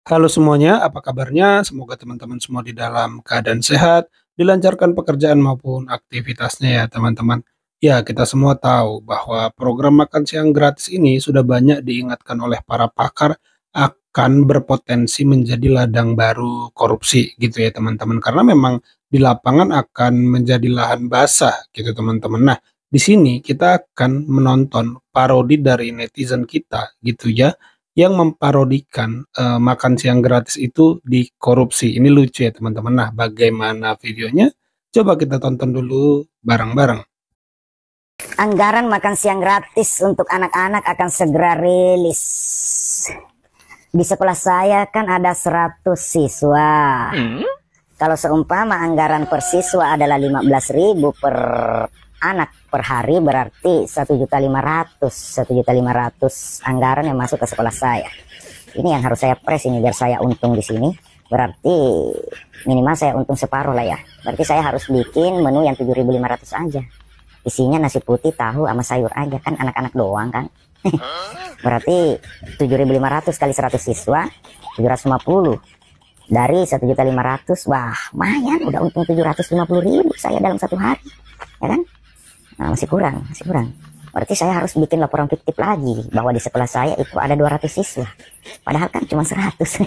Halo semuanya, apa kabarnya? Semoga teman-teman semua di dalam keadaan sehat, dilancarkan pekerjaan maupun aktivitasnya ya teman-teman. Ya, kita semua tahu bahwa program makan siang gratis ini sudah banyak diingatkan oleh para pakar akan berpotensi menjadi ladang baru korupsi gitu ya teman-teman. Karena memang di lapangan akan menjadi lahan basah gitu teman-teman. Nah, di sini kita akan menonton parodi dari netizen kita gitu ya yang memparodikan, makan siang gratis itu dikorupsi. Ini lucu ya teman-teman. Nah, bagaimana videonya? Coba kita tonton dulu bareng-bareng. Anggaran makan siang gratis untuk anak-anak akan segera rilis. Di sekolah saya kan ada 100 siswa. Kalau seumpama anggaran per siswa adalah 15.000 per anak per hari, berarti 1.500.000 anggaran yang masuk ke sekolah saya. Ini yang harus saya press ini biar saya untung di sini. Berarti minimal saya untung separuh lah ya. Berarti saya harus bikin menu yang 7.500 aja. Isinya nasi putih, tahu sama sayur aja, kan anak-anak doang kan. Berarti 7.500 kali 100 siswa 750 dari 1.500.000. Wah, lumayan, udah untung 750.000 saya dalam satu hari, ya kan? Nah, masih kurang. Berarti saya harus bikin laporan fiktif lagi bahwa di sekolah saya itu ada 200 siswa. Padahal kan cuma 100.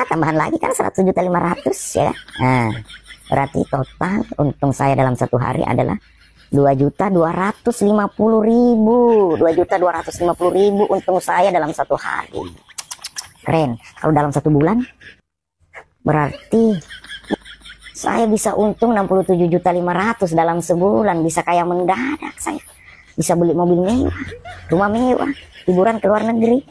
Tambahan lagi kan 100.500.000 ya. Nah, berarti total untung saya dalam satu hari adalah 2.250.000. 2.250.000 untung saya dalam satu hari. Keren. Kalau dalam satu bulan berarti saya bisa untung 67.500.000 dalam sebulan. Bisa kaya mendadak saya. Bisa beli mobil mewah, rumah mewah, liburan ke luar negeri.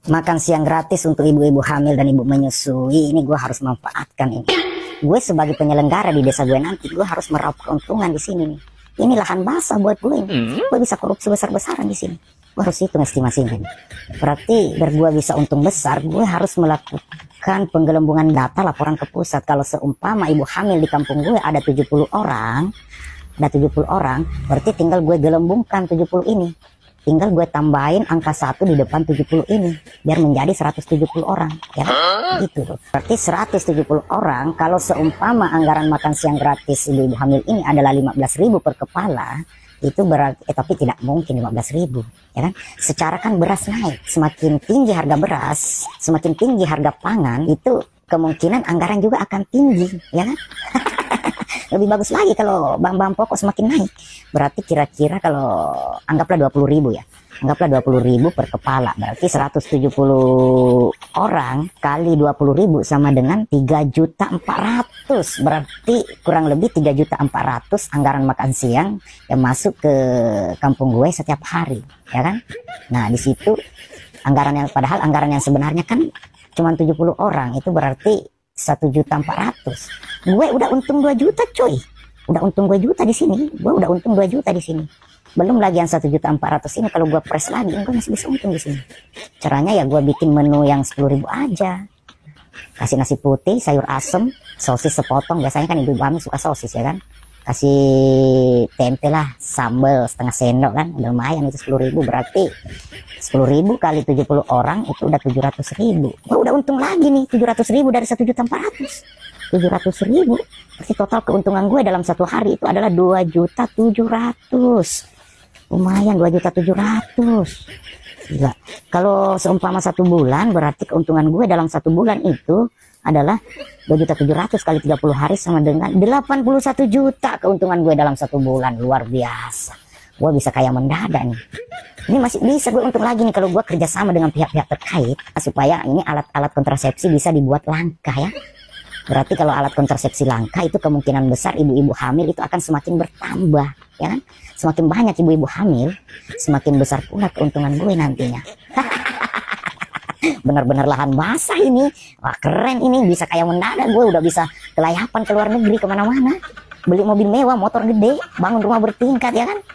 Makan siang gratis untuk ibu-ibu hamil dan ibu menyusui. Ini gue harus manfaatkan ini. Gue sebagai penyelenggara di desa gue nanti, gue harus meraup keuntungan di sini nih. Ini lahan basah buat gue ini. Gue bisa korupsi besar-besaran di sini. Gue harus hitung estimasinya. Berarti biar gue bisa untung besar, gue harus melakukan penggelembungan data laporan ke pusat. Kalau seumpama ibu hamil di kampung gue ada 70 orang, berarti tinggal gue gelembungkan 70 ini. Tinggal gue tambahin angka 1 di depan 70 ini biar menjadi 170 orang, ya kan? Gitu loh. Berarti 170 orang kalau seumpama anggaran makan siang gratis ibu hamil ini adalah 15.000 per kepala, itu berarti tapi tidak mungkin 15.000, ya kan? Secara kan beras naik, semakin tinggi harga beras, semakin tinggi harga pangan, itu kemungkinan anggaran juga akan tinggi, ya kan? Lebih bagus lagi kalau bahan-bahan pokok semakin naik. Berarti kira-kira kalau anggaplah 20.000 ya. Anggaplah 20.000 per kepala. Berarti 170 orang kali 20.000 sama dengan 3.400.000. Berarti kurang lebih 3.400.000 anggaran makan siang yang masuk ke kampung gue setiap hari, ya kan? Nah, di situ padahal anggaran yang sebenarnya kan cuma 70 orang, itu berarti 1.400.000. Gue udah untung 2 juta coy. Udah untung 2 juta di sini. Gue udah untung 2 juta di sini. Belum lagi yang 1.400.000 ini kalau gue press lagi, gue masih bisa untung di sini. Caranya ya gue bikin menu yang 10.000 aja. Kasih nasi putih, sayur asem, sosis sepotong. Biasanya kan ibu hamil suka sosis ya kan. Kasih tempe lah, sambal setengah sendok kan. Udah lumayan itu 10.000, berarti 10.000 kali 70 orang itu udah 700.000. Gue udah untung lagi nih 700.000 dari 1.400.000. 700.000. Berarti total keuntungan gue dalam satu hari itu adalah 2.700.000. Lumayan 2.700.000. Gila. Kalau seumpama satu bulan berarti keuntungan gue dalam satu bulan itu adalah 2.700.000 kali 30 hari sama dengan 81 juta keuntungan gue dalam satu bulan. Luar biasa. Gue bisa kaya mendadak nih. Ini masih bisa gue untung lagi nih kalau gue kerjasama dengan pihak-pihak terkait supaya ini alat-alat kontrasepsi bisa dibuat langka ya. Berarti kalau alat kontrasepsi langka itu kemungkinan besar ibu-ibu hamil itu akan semakin bertambah, ya kan? Semakin banyak ibu-ibu hamil, semakin besar pula keuntungan gue nantinya. Bener-bener lahan basah ini. Wah, keren ini, bisa kayak mendadak gue udah bisa kelayapan ke luar negeri kemana-mana. Beli mobil mewah, motor gede, bangun rumah bertingkat, ya kan?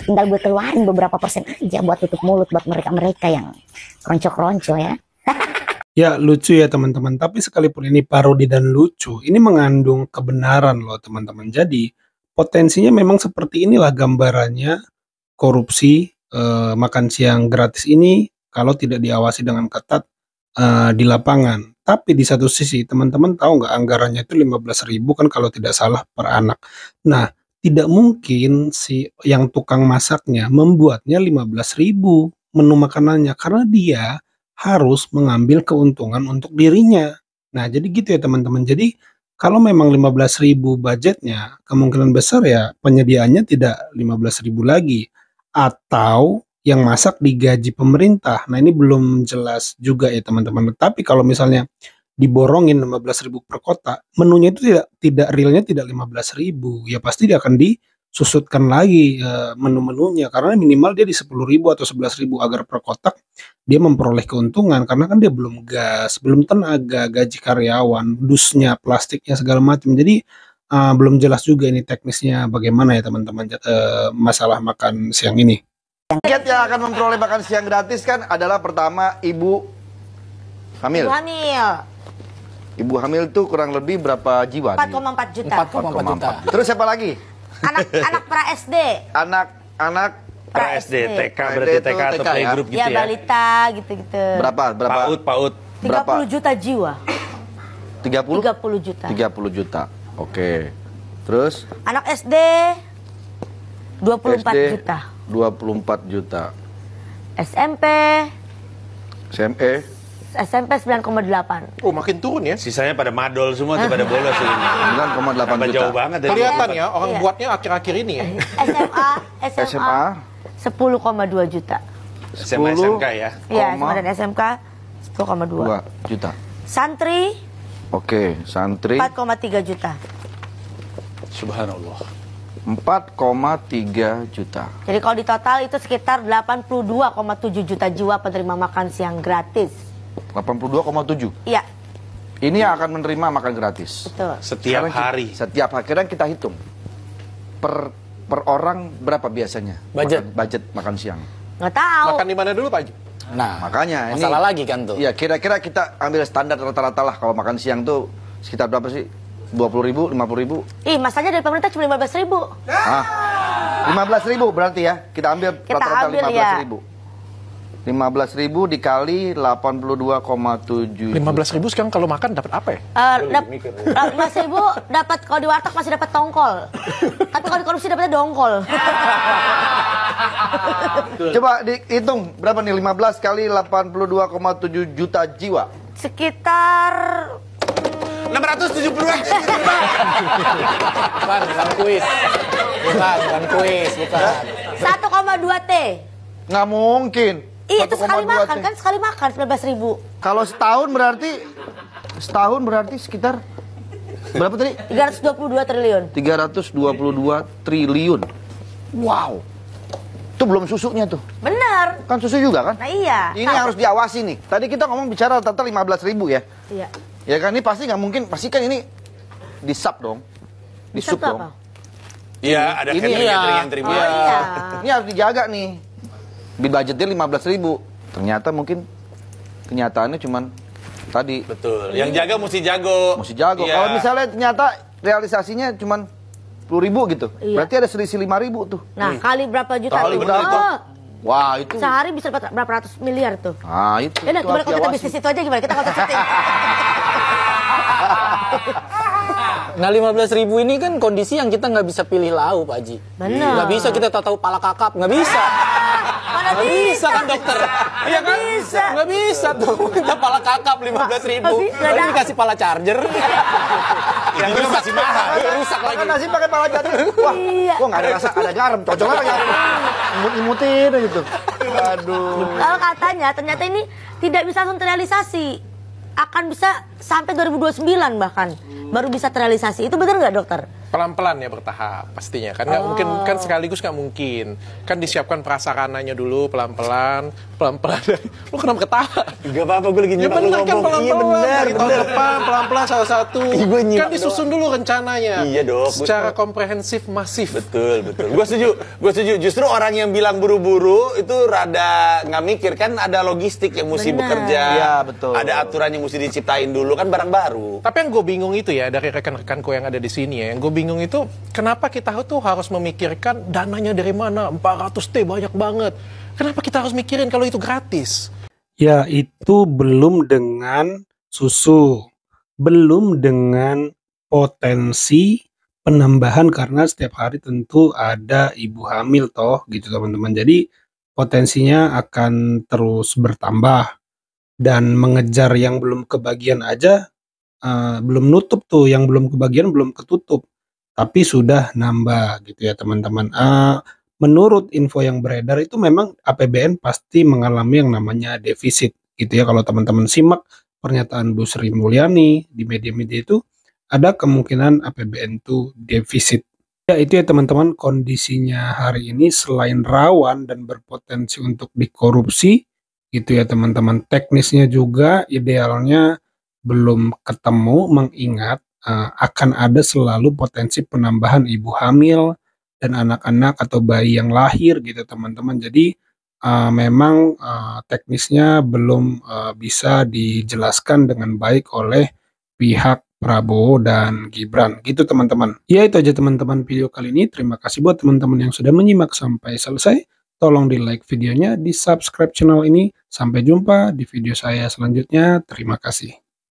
Tinggal gue keluarin beberapa persen aja buat tutup mulut buat mereka-mereka yang kronco-kronco ya. Ya, lucu ya teman-teman. Tapi sekalipun ini parodi dan lucu, ini mengandung kebenaran loh teman-teman. Jadi, potensinya memang seperti inilah gambarannya korupsi makan siang gratis ini kalau tidak diawasi dengan ketat di lapangan. Tapi di satu sisi teman-teman tahu nggak anggarannya itu 15.000 kan kalau tidak salah per anak. Nah, tidak mungkin si yang tukang masaknya membuatnya 15.000 menu makanannya karena dia harus mengambil keuntungan untuk dirinya. Nah, jadi gitu ya teman-teman. Jadi kalau memang 15.000 budgetnya, kemungkinan besar ya penyediaannya tidak 15.000 lagi atau yang masak digaji pemerintah. Nah, ini belum jelas juga ya teman-teman. Tapi kalau misalnya diborongin 15.000 per kota, menunya itu tidak realnya tidak 15.000. Ya pasti dia akan disusutkan lagi menu-menunya karena minimal dia di 10.000 atau 11.000 agar per kotak dia memperoleh keuntungan karena kan dia belum gas, belum tenaga, gaji karyawan, dusnya, plastiknya segala macam. Jadi belum jelas juga ini teknisnya bagaimana ya teman-teman masalah makan siang ini. Target yang akan memperoleh makan siang gratis kan adalah pertama ibu hamil. Ibu hamil. Ibu hamil tuh kurang lebih berapa jiwa? 4,4 juta. 4,4 juta. Terus siapa lagi? Anak pra SD. Anak pra SD, TK berarti TK atau TK ya? playgroup gitu Ya ya. balita gitu-gitu. berapa? PAUD. 30 juta jiwa. 30? 30 juta. 30 juta. Oke. Terus Anak SD 24 SD, juta. 24 juta. SMP SME SMP 9,8. Oh, makin turun ya. Sisanya pada madol semua tuh pada bolos ini. 9,8 Tambah juta. jauh banget ya. Kelihatan ya orang Iya. buatnya akhir-akhir ini ya. SMA SMA 10,2 juta. SMA SMK ya. Iya, Koma. SMA dan SMK 10,2. 2 juta. Santri Oke, santri 4,3 juta. Subhanallah. 4,3 juta. Jadi kalau di total itu sekitar 82,7 juta jiwa penerima makan siang gratis. 82,7. Iya, Ini yang akan menerima makan gratis. betul. Setiap Sekarang hari. Setiap hari. Sekarang kita hitung. Per orang berapa biasanya? Budget. Budget makan siang. Nggak tahu. Makan di mana dulu Pak Haji? Nah, Makanya ini masalah lagi kan tuh. Iya, kira-kira kita ambil standar rata-rata lah kalau makan siang tuh sekitar berapa sih? 20.000, 50.000? Ih, masanya dari pemerintah cuma 15.000. Ah, 15.000 berarti ya. Kita ambil Kita rata-rata ambil, 15.000. 15.000 dikali 82,7 15.000 sekarang kalau makan dapat apa ya? 15.000 dapat kalau di warteg masih dapat tongkol. Tapi kalau di korupsi dapatnya dongkol. Coba dihitung berapa nih 15 kali 82,7 juta jiwa. Sekitar 672. Bukan kuis. Bukan kuis, bukan. 1,2 T. Nggak mungkin. Iya, itu sekali 1,2 makan T. kan, sekali makan 19.000. Kalau setahun berarti sekitar berapa tadi? 322 triliun. 322 triliun. Wow. Itu belum susunya tuh. Bener. Kan susu juga kan? Nah iya. Ini harus diawasi nih. Tadi kita ngomong bicara rata-rata 15.000 ya. Iya. Ya kan ini pasti nggak mungkin, pasti kan ini di-sub dong. Di-sub Bisa tuh dong. apa? Iya, ada Ini catering yang terima. Oh iya. Ini harus dijaga nih. Di budgetnya 15.000. Ternyata mungkin kenyataannya cuman tadi Betul. Yang jaga mesti jago. mesti jago. Iya. Kalau misalnya ternyata realisasinya cuman 10.000 gitu. Iya. Berarti ada selisih 5.000 tuh. Nah, kali berapa juta Kali tuh? berapa? Oh, Wah, itu. sehari bisa dapat berapa ratus miliar tuh. Ah, itu. Ya udah, itu gimana harus kalau kita diawasi. bisnis itu aja gimana? Kita nggak usah syuting. Nah 15.000 ini kan kondisi yang kita nggak bisa pilih lauk, Pak Haji. Benar. Nggak bisa kita tahu pala kakap, nggak bisa. Mana Nggak bisa kan dokter? Iya kan? bisa. Nggak bisa tuh. Kita pala kakap 15.000. Nggak bisa. Lalu dikasih pala charger. Yang itu masih mahal. Rusak lagi. Makan nasi pakai pala jati. Wah, Iya. kok nggak ada rasa, ada garam. Cocok apa ya? Imut-imutin gitu. Aduh. Kalau katanya ternyata ini tidak bisa langsung terrealisasi. Akan bisa sampai 2029 bahkan baru bisa terrealisasi. Itu benar nggak dokter? Pelan-pelan ya, bertahap pastinya. Kan nggak mungkin, kan sekaligus nggak mungkin. Kan disiapkan prasarananya dulu pelan-pelan. Lu kenapa ketawa? Gak apa-apa, gue lagi Ya nyimak lu bener kan ngomong. Iya pelan-pelan. bener, Dari tahun depan pelan-pelan satu-satu. Iya, gua nyimak Kan disusun dulu rencananya. Iya, Dok. Secara komprehensif, masif. Betul. Gue setuju. Justru orang yang bilang buru-buru itu rada nggak mikir. Kan ada logistik yang mesti Benar. bekerja. Iya, betul. Ada aturan yang mesti diciptain dulu, kan barang baru. Tapi yang gue bingung itu ya, dari rekan-rekanku yang ada di sini ya, yang gue bingung bingung itu kenapa kita tuh harus memikirkan dananya dari mana, 400T banyak banget. Kenapa kita harus mikirin kalau itu gratis? Ya, itu belum dengan susu, belum dengan potensi penambahan karena setiap hari tentu ada ibu hamil toh gitu teman-teman. Jadi potensinya akan terus bertambah dan mengejar yang belum kebagian aja belum nutup tuh, yang belum kebagian belum ketutup, tapi sudah nambah gitu ya teman-teman. Menurut info yang beredar itu memang APBN pasti mengalami yang namanya defisit gitu ya. Kalau teman-teman simak pernyataan Bu Sri Mulyani di media-media itu, ada kemungkinan APBN itu defisit. Ya itu ya teman-teman, kondisinya hari ini selain rawan dan berpotensi untuk dikorupsi gitu ya teman-teman, teknisnya juga idealnya belum ketemu, mengingat akan ada selalu potensi penambahan ibu hamil dan anak-anak atau bayi yang lahir gitu teman-teman. Jadi memang teknisnya belum bisa dijelaskan dengan baik oleh pihak Prabowo dan Gibran gitu teman-teman. Ya itu aja teman-teman video kali ini. Terima kasih buat teman-teman yang sudah menyimak sampai selesai. Tolong di like videonya, di subscribe channel ini. Sampai jumpa di video saya selanjutnya. Terima kasih.